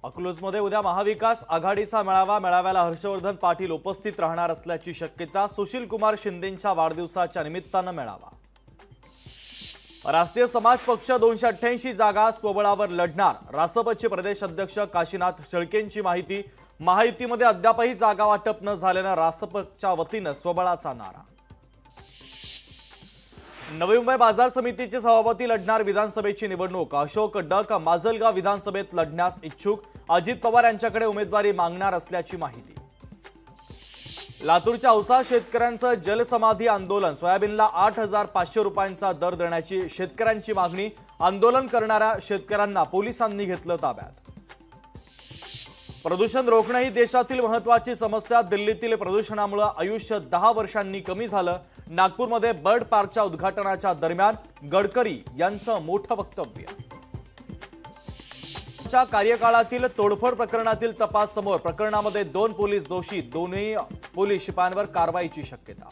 अकलूजमध्ये उद्या महाविकास आघाडीचा मेळाव्याला हर्षवर्धन पाटील उपस्थित राहणार असल्याची शक्यता। सुशील कुमार शिंदेंच्या वाढदिवसाच्या निमित्ताने मेळावा। राष्ट्रीय समाज पक्ष 288 जागा स्वबळावर लढणार। रासपचे प्रदेश अध्यक्ष काशीनाथ शेळकेंची माहिती। महायुतीमध्ये अद्यापही जागा वाटप न झाल्याने रासपच्या वतीने स्वबळाचा नारा। नवी मुंबई बाजार समितीचे सभापती लढणार विधानसभेची निवडणूक। अशोक डक माजलगाव विधानसभेत लढण्यास इच्छुक। अजित पवार यांच्याकडे उमेदवारी मागणार असल्याची माहिती। लातूरच्या औसा शेतकऱ्यांचं जलसमाधी आंदोलन। सोयाबीनला 8500 रुपयांचा दर देण्याची शेतकऱ्यांची मागणी। आंदोलन करणाऱ्या शेतकऱ्यांना पोलिसांनी घेतलं ताब्यात। प्रदूषण रोखणे ही देशातील महत्त्वाची समस्या। दिल्लीतील प्रदूषणामुळे आयुष्य 10 वर्षांनी कमी झालं। नागपूरमध्ये बर्ड पार्कच्या उद्घाटनाच्या दरम्यान गडकरी यांचं मोठं वक्तव्य। च्या कार्यकाळातील तोडफोड प्रकरणातील तपास समोर। प्रकरणामध्ये 2 पोलीस दोषी। दोन्ही पोलीस शिपायांवर कारवाईची शक्यता।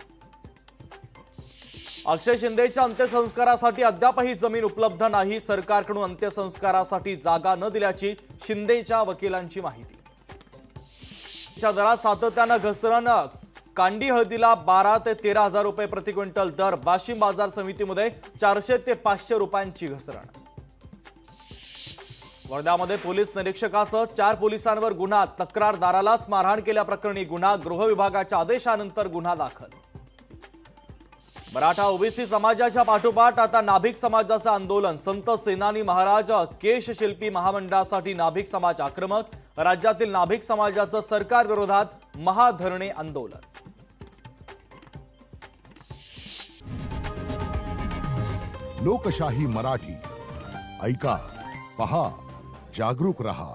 अक्षय शिंदेच्या अंत्यसंस्कारासाठी अद्यापही जमीन उपलब्ध नाही। सरकारकडून अंत्यसंस्कारासाठी जागा न दिल्याची शिंदेच्या वकिलांची माहिती। दरात सातत्याने घसरण। कांडी हळदीला 12 ते 13 हजार रुपये प्रति क्विंटल दर। वाशिम बाजार समितीमध्ये 400 ते 500 रुपयांची घसरण। वर्ध्यामध्ये पोलीस निरीक्षकासह 4 पोलिसांवर गुन्हा। तक्रारदारालाच मारहाण केल्याप्रकरणी गुन्हा। गृह विभागाच्या आदेशानंतर गुन्हा दाखल। मराठा ओबीसी समाजाच्या पाठोपाठ आता नाभिक समाजाचं आंदोलन। संत सेनानी महाराज केशशिल्पी महामंडळासाठी नाभिक समाज आक्रमक। राज्यातील नाभिक समाजाचं सरकार विरोधात महाधरणे आंदोलन। लोकशाही मराठी ऐका, पहा, जागरूक रहा।